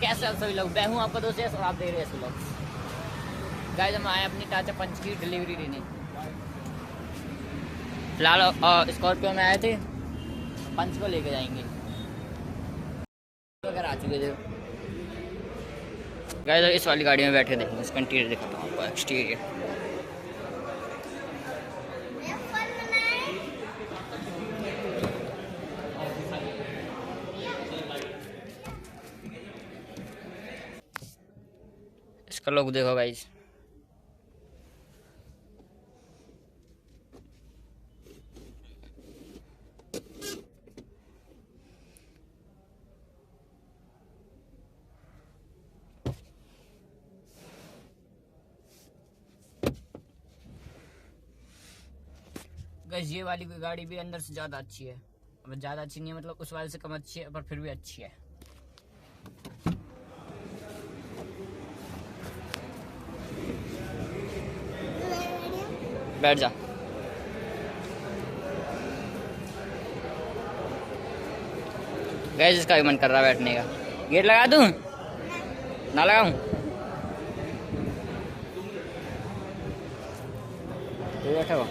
कैसे आप सभी लोग, मैं हूँ आपका दोस्त और आप देख रहे हैं लोग। गाइस हम आए अपनी टाटा पंच की डिलीवरी लेने। फिलहाल स्कॉर्पियो में आए थे, पंच को लेके जाएंगे। अगर आ चुके थे गाइस, इस वाली गाड़ी में बैठे देखेंगे। इसका इंटीरियर दिखाता हूँ आपको, एक्सटीरियर। इसका लोग देखो गाइस। गाइस ये वाली गाड़ी भी अंदर से ज़्यादा अच्छी है। अब ज़्यादा अच्छी नहीं है, मतलब उस वाले से कम अच्छी है, पर फिर भी अच्छी है। बैठ जा। गाइस इसका भी मन कर रहा है बैठने का। गेट लगा दूं ना लगाऊं? तो बैठा हुआ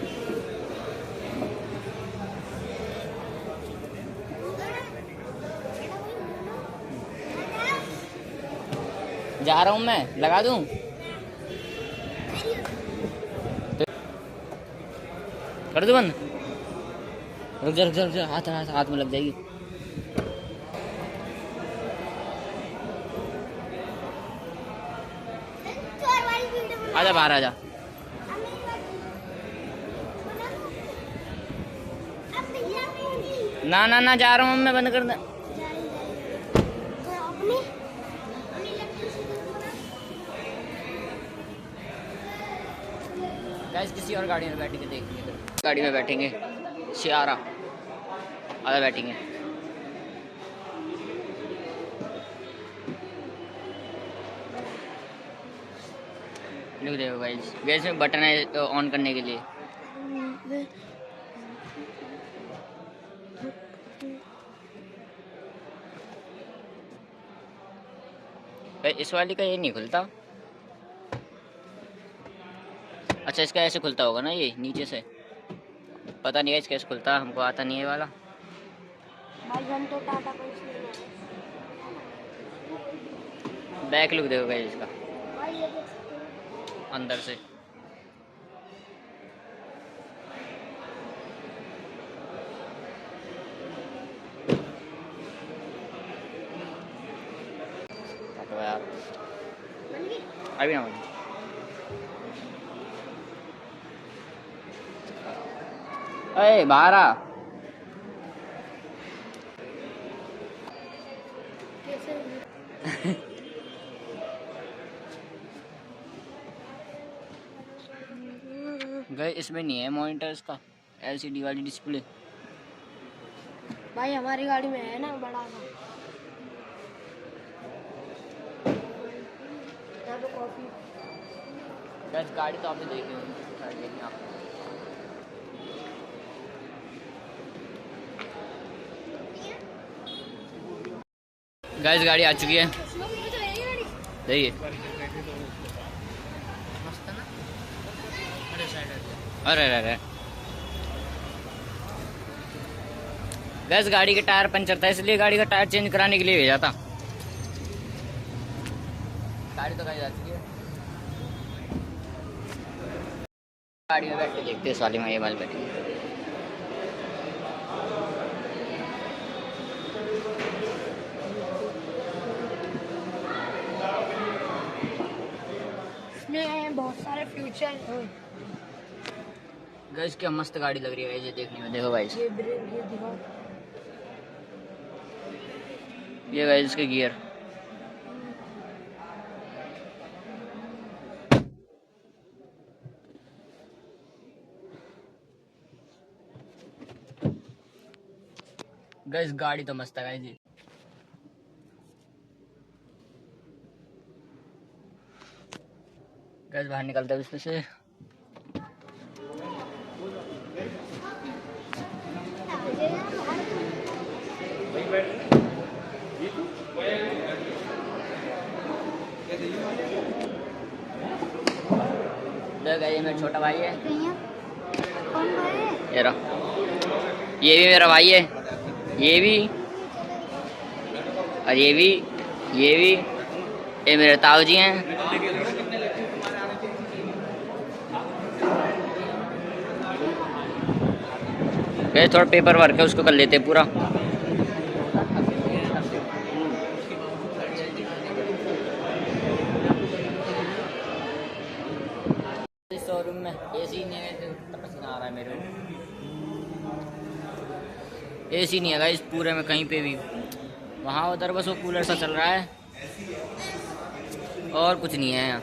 जा रहा हूं मैं, लगा दूं? कर दो बंद। रुक जा रुक जा रुक जा, हाथ में लग जाएगी। आजा बाहर आजा। ना ना ना, जा रहा हूँ मैं, बंद कर दे। गाइस किसी और गाड़ी में बैठेंगे, देखेंगे गाड़ी में बैठेंगे। सियारा आधा बैठेंगे। लिख देखो गाइस, गैस में बटन है ऑन करने के लिए। इस वाली का ये नहीं खुलता। अच्छा इसका ऐसे खुलता होगा ना, ये नीचे से। पता नहीं है इसका कैसे खुलता, हमको आता नहीं है वाला। भाई हम तो टाटा पंच बैक लुक देखो गाइस इसका अंदर से। यार अभी ना अरे बाहर आ। गए इसमें नहीं है मॉनिटर, इसका एलसीडी वाली डिस्प्ले। भाई हमारी गाड़ी में है ना बड़ा सा। कॉफी गाड़ी तो आपने देखी होगी। गाइस गाड़ी आ चुकी है, देखिए। अरे अरे गैस गाड़ी के टायर पंचर था, इसलिए गाड़ी का टायर चेंज कराने के लिए भेजा था। गाड़ी तो गाड़ी आ चुकी है। गाड़ी में बैठ के देखते हैं इस वाली में, ये वाले बैठे। इसमें बहुत सारे फ्यूचर हैं। गैस क्या मस्त गाड़ी लग रही है ये देखने में, देखो गाइस। ये दिखाओ। ये गाइस इसके गियर। गैस गाड़ी तो मस्त है गाइस जी। गैस बाहर निकलता है इसमें से। गए ये मेरा छोटा भाई है, कौन भाई? ये रहा, ये भी मेरा भाई है, ये भी, और ये भी, ये भी, ये मेरे ताऊ जी हैं। गए थोड़ा पेपर वर्क है उसको कर लेते हैं पूरा। शोरूम में एसी नहीं है तो पसीना आ रहा है मेरे को। एसी नहीं है गाइस पूरे में कहीं पे भी, वहाँ उधर बस वो कूलर सा चल रहा है और कुछ नहीं है यहाँ।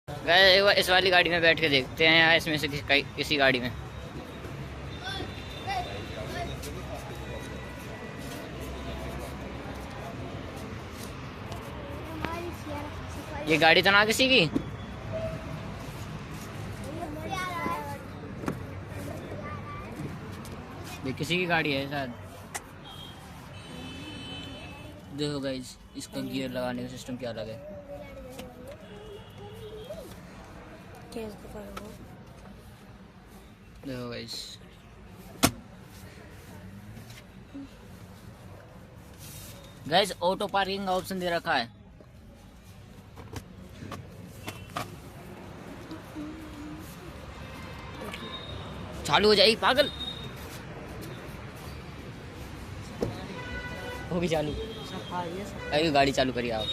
गए इस वाली गाड़ी में बैठ के देखते हैं यार, इसमें से किसी गाड़ी में। ये गाड़ी तो ना किसी की, ये किसी की गाड़ी है शायद। देखो गाइस इसका गियर लगाने का सिस्टम क्या अलग है। देखो गाइस गाइस ऑटो पार्किंग का ऑप्शन दे रखा है। चालू हो जाएगी पागल, होगी चालू, अभी गाड़ी चालू करिए आप।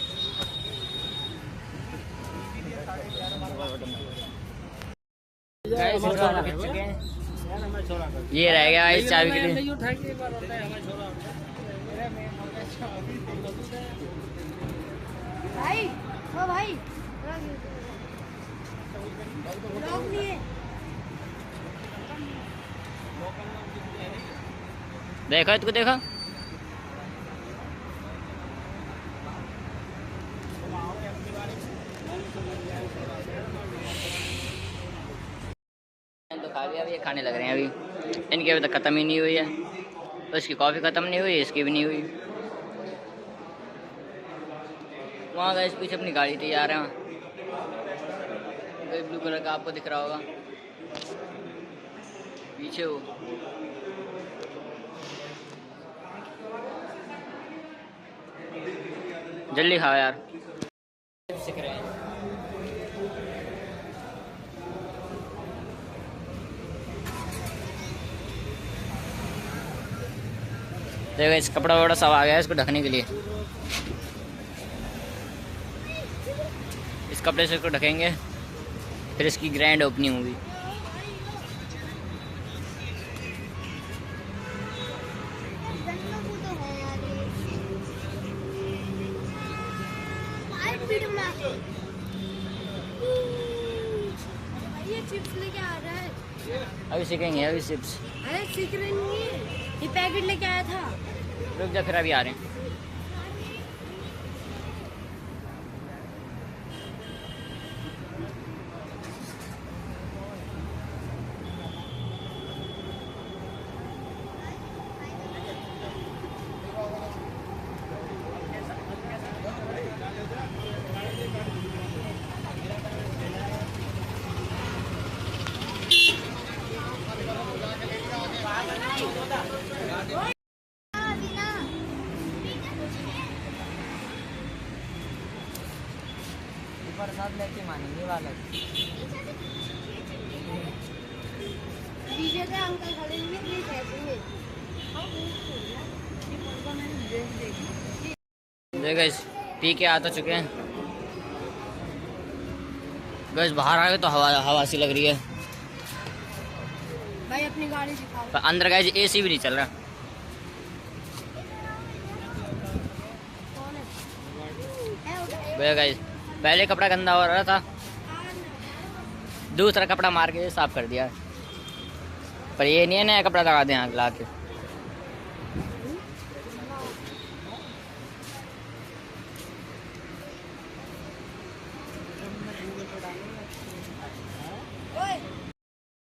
ये रह गया इस चाबी के लिए। भाई ओ भाई लॉक नहीं है। देखा इसको, देखा तो खा लिया, अभी ये खाने लग रहे हैं। अभी इनकी अभी तक ख़त्म ही नहीं हुई है, तो इसकी कॉफ़ी ख़त्म नहीं हुई, इसकी भी नहीं हुई। वहाँ गए पीछे अपनी गाड़ी तैयार है, ब्लू कलर का आपको दिख रहा होगा पीछे वो। जल्दी खाओ यार, सीख रहे हैं। देखो इस कपड़ा वपड़ा सब आ गया है इसको ढकने के लिए। इस कपड़े से इसको ढकेंगे, फिर इसकी ग्रैंड ओपनिंग होगी। ये चिप्स लेके आ रहा है। अभी सीखेंगे, अभी चिप्स। अरे सीख रहे नहीं है, ये पैकेट लेके आया था। रुक जा, फिर अभी आ रहे हैं। प्रसाद लेके मानेंगे वाला डीजे पे अंकल खड़े हुए प्लीज ऐसे ही। देखो गाइस पी के आ तो चुके हैं गाइस, बाहर आ गए तो हवा हवा सी लग रही है भाई। अपनी गाड़ी दिखाओ। पर अंदर गाइस एसी भी नहीं चल रहा। गाइस पहले कपड़ा गंदा हो रहा था, दूसरा कपड़ा मार के साफ कर दिया, पर ये नहीं है नया कपड़ा लगा दें ला के।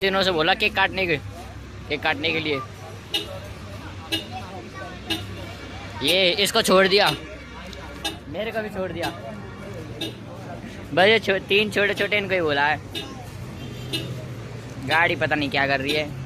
दिनों से बोला केक काटने के लिए ये इसको छोड़ दिया, मेरे को भी छोड़ दिया। बस ये तीन छोटे छोटे इनको ही बोला है। गाड़ी पता नहीं क्या कर रही है।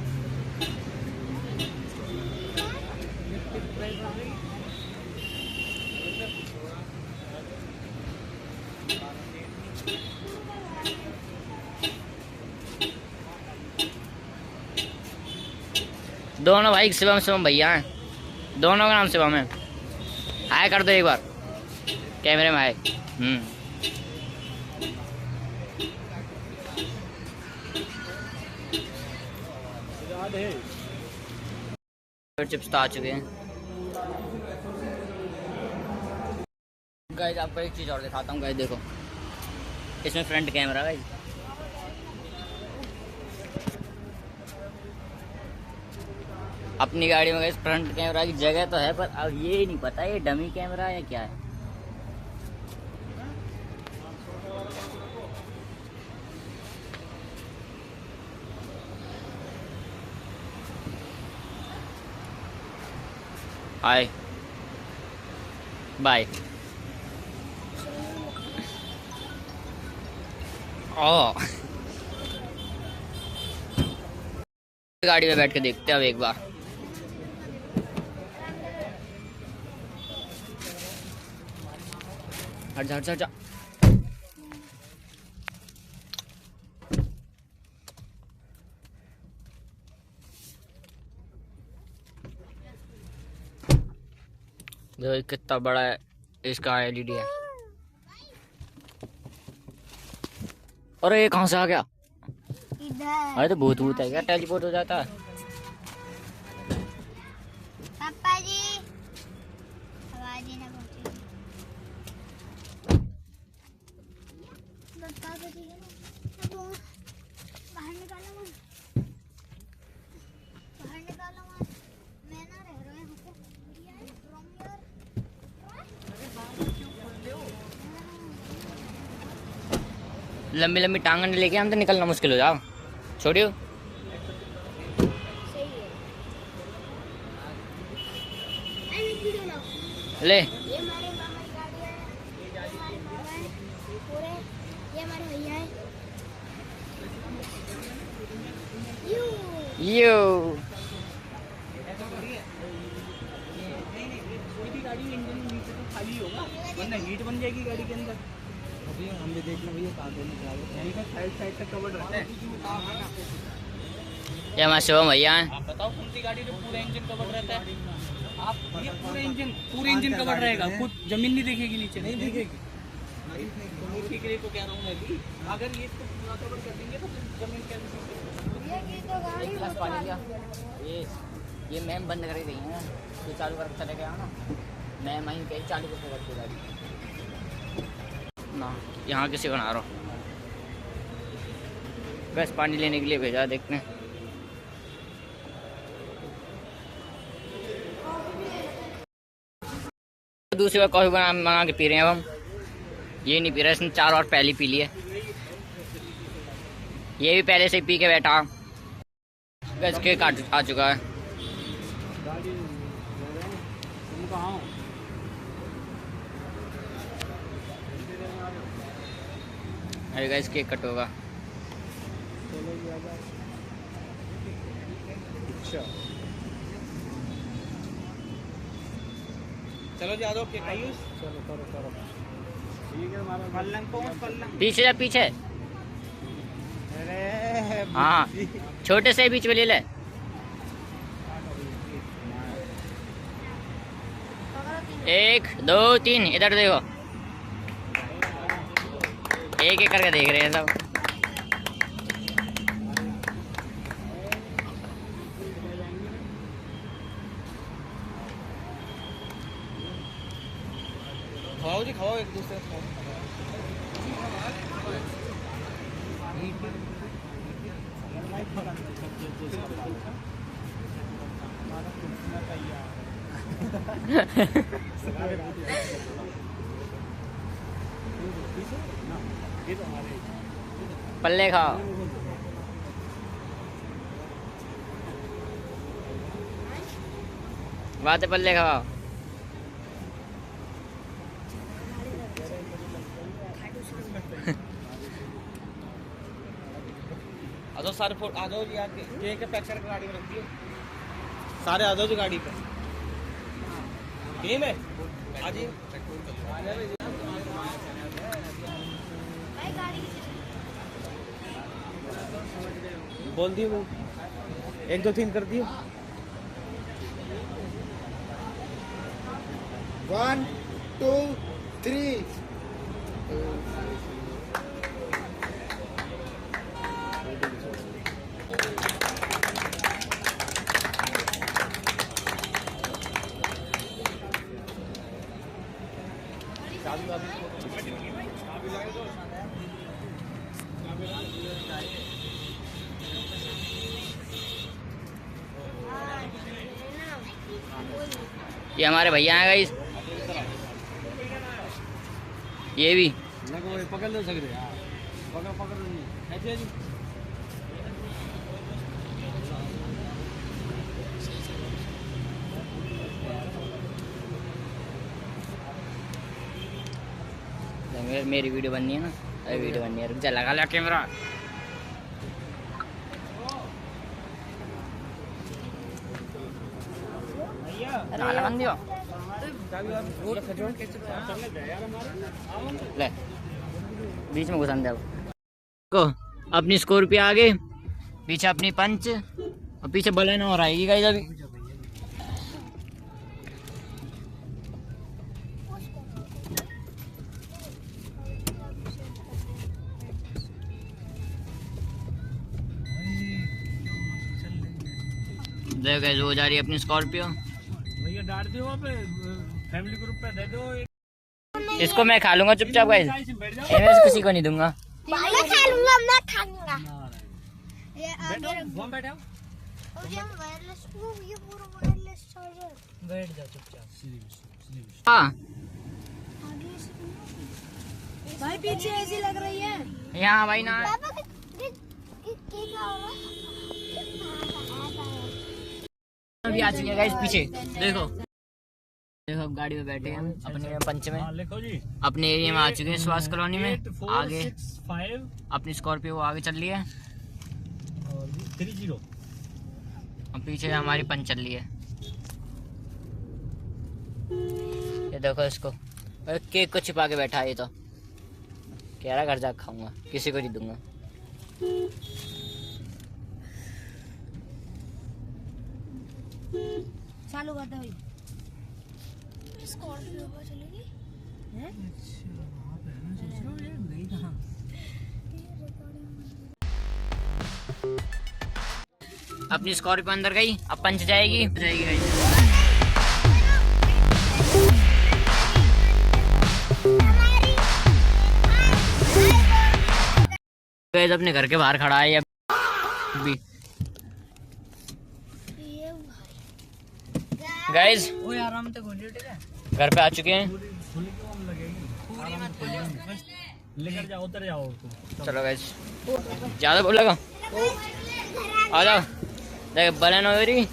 दोनों भाई शिवम शिवम भैया हैं, दोनों का नाम शिवम है। हाय कर दो एक बार कैमरे में, हाय। चिप्स तो आ चुके हैं। गाइस आपको एक चीज़ और दिखाता हूँ। गाइस देखो, इसमें फ्रंट कैमरा है। अपनी गाड़ी में गाइस फ्रंट कैमरा की जगह तो है, पर अब ये नहीं पता ये डमी कैमरा है या क्या है। Hi bye. ओ गाड़ी में बैठ के देखते हैं अब एक बार। हट जा हट जा हट जा। देखो कितना बड़ा है इसका एलईडी है। अरे ये कहाँ से आ गया? अरे तो भूत भूत है क्या, टेलीपोर्ट हो जाता है। पापा जी आवाज ही ना पहुंचे। बाहर निकालो मत, बाहर निकालो मत, मैं ना रह रहा हूँ। लंबी लंबी टांगन लेके हम तो निकलना मुश्किल हो जाओ। छोड़ियो ले। ये हमारे मामा की गाड़ी है, ये हमारे मामा है पूरे, ये हमारे भैया है। यो खाली होगा वरना हीट बन जाएगी गाड़ी के अंदर। अभी हम भी देखना भैया साइड तक कवर्ड रहता है। ये हमारे शिवम भैया हैं। आप बताओ कौन सी गाड़ी जो पूरा इंजन कवर्ड रहता है? आप ये पूरे इंजन कवर्ड रहेगा, कुछ जमीन नहीं दिखेगी, नीचे नहीं दिखेगी। ठीक है तो कह रहा हूँ मैं भी, अगर ये इसको पूरा कवर कर देंगे तो जमीन ये तो गाड़ी एक गिलास पानी लिया। ये मैम बंद कर गई हैं, ये चालू करके चले गया ना। मैम आई कहीं चालू करके रख दी गाड़ी ना। यहाँ किसी को ना रहो, बस पानी लेने के लिए भेजा। देखते हैं दूसरी बार कॉफी मंगा के पी रहे हैं अब हम। ये नहीं पी रहा, इसने 4 और पहले पी लिए। ये भी पहले से पी के बैठा। गज के काट आ चुका है। अरे गैस केक कट होगा। चलो जादव के आयुष, चलो करो करो। ठीक है हमारा पल्लंग कौन पल्लंग पीछे जा पीछे। अरे हाँ छोटे से बीच में ले ले। एक दो तीन, इधर देखो। एक एक करके देख रहे हैं सब। खाओ जी खाओ, एक दूसरे से खाओ। पल्ले खाओ। बातें पल्ले खाओ। सारे फोटो आ जाओ जी, आके केक पैक करके गाड़ी में रख दियो, सारे आ जाओ जी गाड़ी पे। टीम है आ जी, बोल दियो, 1 2 3 कर दियो। 1 2 3 ये हमारे भैया हैं गाइस, ये भी पकड़ ले सकते हैं, पकड़ ऐसे जी। मेरी वीडियो बननी है ना, अरे वीडियो बननी है, रुक जा, लगा लो कैमरा। ताला बंद दियो ले, बीच में घुसन दे को। अपनी स्कॉर्पियो आगे, पीछे अपनी पंच और पीछे बलेनो और आएगी गाइस अभी। देखो गाइस वो जा रही है अपनी स्कॉर्पियो। भैया डाल दो वहाँ पे, फैमिली ग्रुप पे दे दो। इसको मैं खा लूंगा चुपचाप गाइस, मैं किसी को नहीं दूंगा। मैं खा लूंगा, मैं खाऊंगा। ये वहाँ बैठो, और ये वायरलेस, ये पूरा वायरलेस चार्जर। बैठ जा चुपचाप। हाँ भाई पीछे ऐसी लग रही है। यहाँ भाई ना पापा क्या होगा? अभी आ चुके हैं गाइस पीछे। देखो देखो अब गाड़ी में बैठे हैं हम अपने पंच में, लिखो जी, अपने एरिया में आ चुके हैं सुभाष कॉलोनी में। 8 4 आगे 6 5 अपनी स्कॉर्पियो आगे चल रही है और 30। और पीछे हमारी पंच चल रही है। ये देखो इसको, केक को छिपा के बैठा है ये तो, कह रहा घर जाकर खाऊंगा, किसी को नहीं दूंगा। चालू करते भाई, स्कॉर्पियो पर चलेगी हैं? अपनी स्कॉर्पियो अंदर गई, अब पंच जाएगी गाइस। गाइस अपने घर के बाहर खड़ा है अभी गाइस। आराम से घर पे आ चुके हैं, लेकर जाओ, उतर जाओ। चलो गाइस ज्यादा बोलेगा, आ जाओ। देख बलेनो मेरी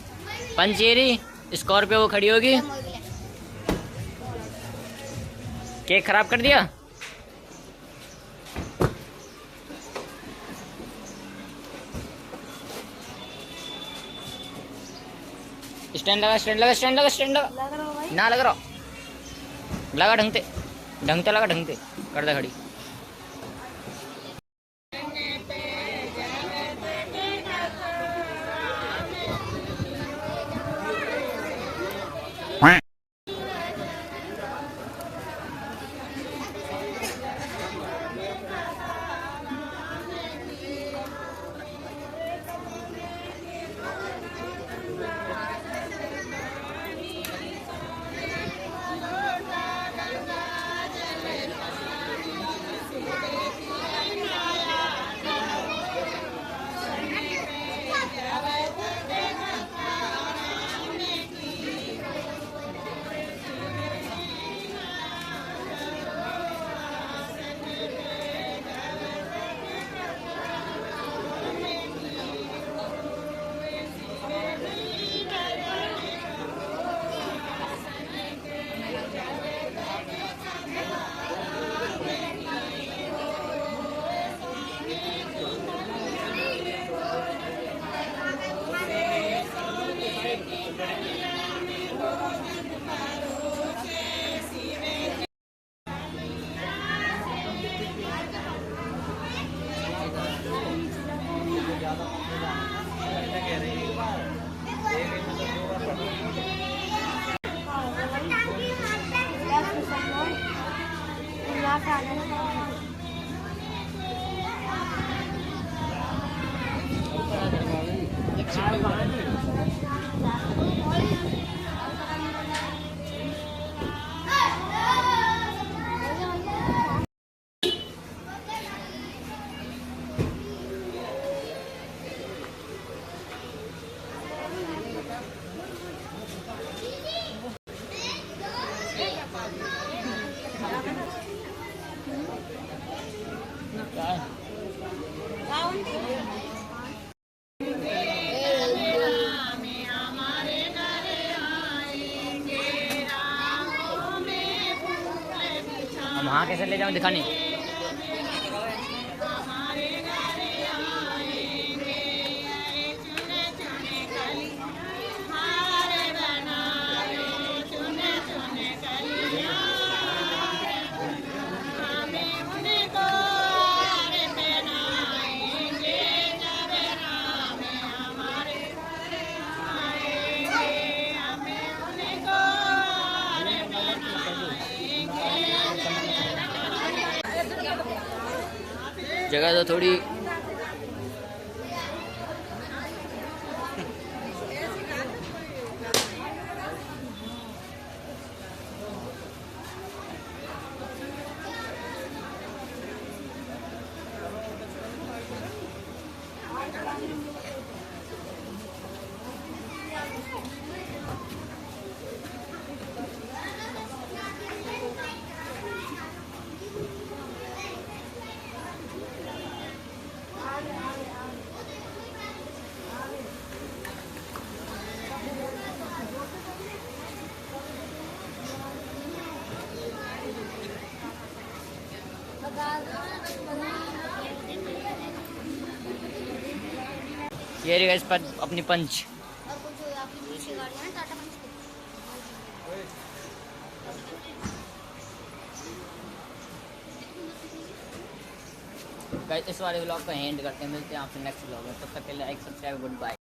पंचेरी स्कॉर्पियो वो खड़ी होगी। केक खराब कर दिया। स्टैंड लगा, स्टैंड लगा, स्टैंड लगा, स्टैंड लगा, ना लग रहा, लगा ढंग से लगा, ढंग से कर दे खड़ी। क्या है? हम वहाँ कैसे ले जाऊँ दिखाने? जगह तो थोड़ी ये रही इस पर अपनी पंच। और कुछ जो आपकी दूसरी गाड़ी है ना टाटा पंच गाइस इस वाले व्लॉग को एंड करते हैं, मिलते हैं आपसे नेक्स्ट व्लॉग में। तब तक के लिए लाइक सब्सक्राइब गुड बाय।